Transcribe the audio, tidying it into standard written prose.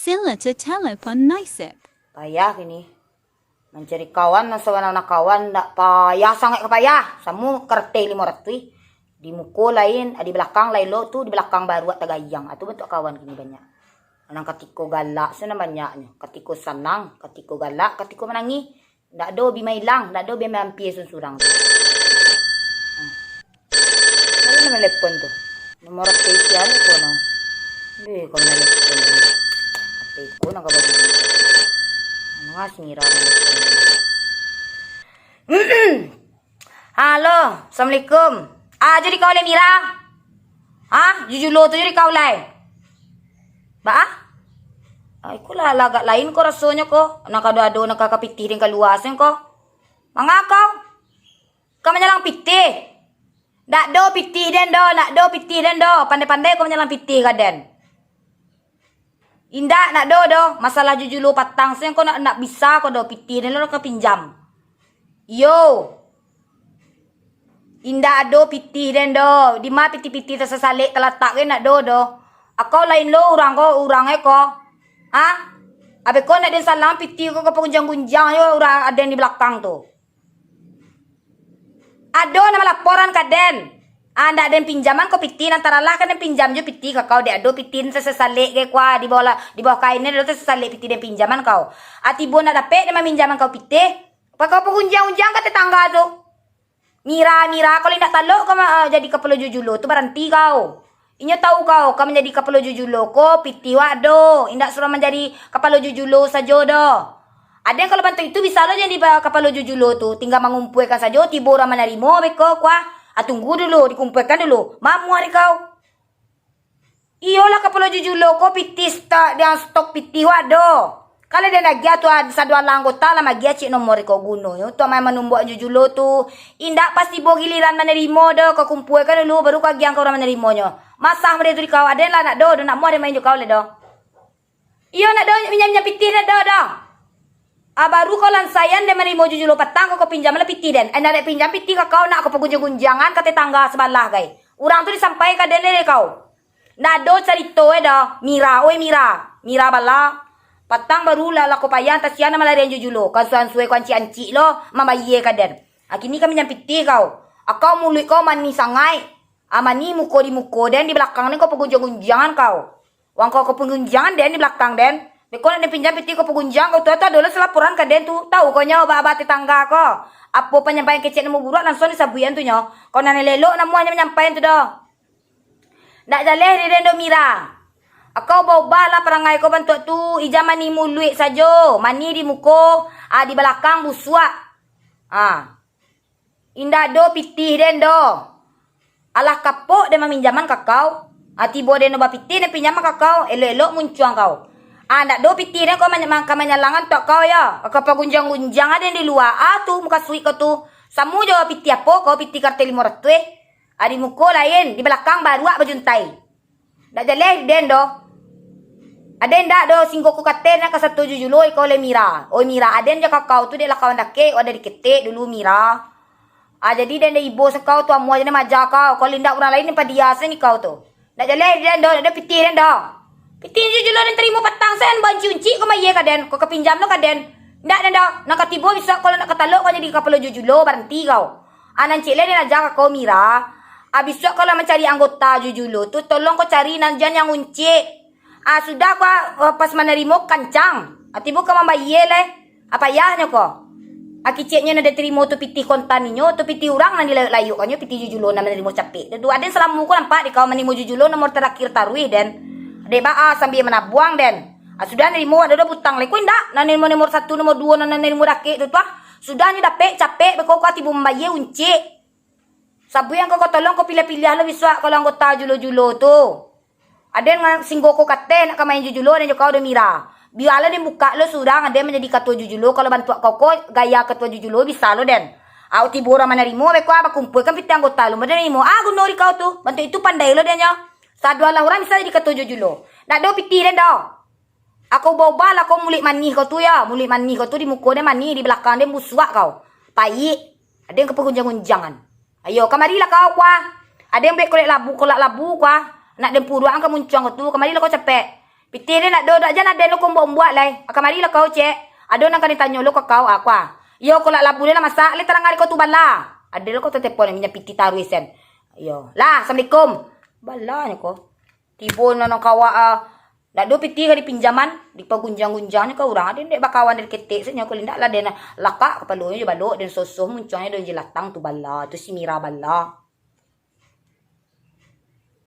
Sila to telepon naisip. Payah kini. Mencari kawan na sa na kawan ndak payah sangat kapayah. Samu kerte 500. Di muko lain, di belakang lain lo tu di belakang baru at tagayang. Atu bentuk kawan kini banyak. Anang katiko galak sana banyaknya. Katiko senang, katiko galak, katiko menangi. Ndak do bi mailang, ndak do bi mampir surang. Kalau nama telepon tu. Nomor spesial ko no. Di ko na telepon. Tapi ko na kabagi. Mga singira na telepon. Halo, Assalamualaikum. Jadi kau le Mira? Jujur lo tu jadi kau lai. Ba? Aku lah lagak lain ko rasanya ko. Nakado-ado nakakapiti rin kaluwasan ko. Mga kau. Kau menyalang piti. Nak do piti den do, nak do piti den do. Pandai-pandai kau menyalang piti ka den. Indak nak do. Masalah jujur lo patang sen ko nak bisa ko do piti den lo ka pinjam. Yo. Indak do piti den do. Di ma piti-piti tersesalik terletak ke nak do. Aku lain lo orang ko. Abe ko nak den salam piti ko pengunjang-unjang yo orang ada di belakang tu. Ado nama laporan ka den. Ndak den pinjaman ko piti antara lah kan den pinjam jo piti ka kau dek ado piti tersesalik ke kwa di bawah kain ni do tersesalik piti den pinjaman kau. Atibo nak dapat den pinjaman kau piti. Pa kau pengunjang-unjang ka tetangga tu. Mira, kalau tidak taluk kau jadi kepala jujulo tu berhenti kau. Inya tahu kau menjadi kepala jujulo ko piti wado. Indak suruh menjadi kepala jujulo saja dah. Ada yang kalau bantu itu bisa lo jadi kepala jujulo tu. Tinggal mengumpulkan saja tiba orang menerima beko kuah. Tunggu dulu, dikumpulkan dulu. Mamu hari kau. Iyalah kepala jujulo ko piti stok piti wado. Kalau dia nak gia tu satu anggota lah magi cik nomor kau guna yo. Tu main menumbuk jujulo tu. Indak pasti bo giliran menerima dah kau kumpulkan dulu baru kau giang kau orang menerimanya. Masah mereka tu kau ada lah nak do nak mau ada main juga kau le dah. Iyo nak do minyak piti nak do dah. Baru kau lansayan dia menerima jujulo petang kau pinjam lah piti den. Anda nak pinjam piti kau nak kau pegunjang-gunjangan kata tangga sebelah kai. Orang tu disampaikan den le kau. Nak do cerita dah. Mira, Mira bala. Patang baru lah ko payan tasian nama larian jujulo. Kan suai anci lo mama ye kaden. Kini kami nyampiti kau. Akau mulut kau mani sangai. Mani muko di muko den di belakang ni kau pegunjang-gunjangan kau. Wang kau pegunjangan den di belakang den. Bekon nak pinjam piti kau pegunjang kau tu adalah selaporan kaden tu. Tahu kau nyawa baba tetangga kau. Apa penyampaian kecil nama buruk langsung disabuyan tu nyawa. Kau nak lelok namuanya menyampaikan tu dah. Nak jaleh di den do Mira. Kau bawa lah perangai kau bentuk tu. Ija mani muluit saja. Mani di muka. Di belakang busuk. Indah do pitih den do. Alah kapok dia meminjaman kakau. Tiba dia nak pitih dia pinjaman kakau. Elok-elok muncuang kau. Ndak do pitih den kau menyalangan tok kau ya. Kau pagunjang-gunjang ada di luar. Tu muka suik kau tu. Samu jawab pitih apa? Kau pitih kartel 500. Di muka lain. Di belakang baru berjuntai. Ndak jaleh den do. Ada ndak do singgoku katen nak satu jujulo kau le Mira. Oh Mira, ada je kau tu dia lah kawan dake, ada diketik dulu Mira. Jadi dia ada ibu sekau tu amu aja maja kau. Kalau ndak orang lain ni dia ni kau tu. Ndak jaleh den do, ada piti den do. Piti jujulo den terima petang sen banci unci kau maye kaden, kau kepinjam lo kaden. Ndak den do, nak katibo bisa kalau nak katalok kau jadi kepala jujulo berhenti kau. Nan cik le dia aja kau Mira. Besok kalau mencari anggota jujulo tu tolong kau cari nanjan yang unci. Sudah kau pas menerima kancang. Tiba kau membayar le. Apa yahnya kau? Kiciknya nak terima tu piti kontaninyo. Tu piti orang nanti layu kanyo. Piti jujulo nak menerima capek. Dua ada selamu kau nampak di kau menerima jujulo nomor terakhir tarwih den. Deba sambil menabuang den. Sudah nerimo ada butang le. Kau indak. Nak nerimo nomor 1, nomor 2. Nak nerimo dake tu tu. Sudah ni dapet capek. Kau tiba membayar unci. Sabu yang kau tolong kau pilih-pilih lo bisa kalau anggota julo-julo tu. Ada yang singgoko kate nak main jujulo dan kau udah Mira. Biarlah dia buka lo sudah ada menjadi ketua jujulo. Kalau bantu kau gaya ketua jujulo bisa lo den. Tiba orang menerima beko apa kumpulkan piti anggota lo menerima. Gunori kau tu. Bantu itu pandai lo den ya. Sadua lah orang bisa jadi ketua jujulo. Nak do piti den dah. Aku bawa lah kau mulik mani kau tu ya. Mulik mani kau tu di muka dia mani di belakang dia busuk kau. Payik. Ada yang kepengunjang-unjangan. Ayo kamarilah kau kuah. Ada yang kolak labu kuah. Nak dempuruan ke muncung tu. Kemari lah kau capek. Piti dia nak do dak jan ada lo kau buat lai. Akan marilah kau cek. Ada nang kan ditanya lo ke kau aku. Yo kau lak labu dia lah masak le terang hari kau tu bala. Ada lo kau telefon minyak piti taru sen. Yo. Lah, assalamualaikum. Balanya kau. Tibo nang kawa dak do piti kali pinjaman di pagunjang-gunjangnya kau orang ada ndek bakawan dari ketek senya kau lindak lah dia lakak kepalanya je balok dan sosoh munculnya dia je latang tu bala tu si Mira bala.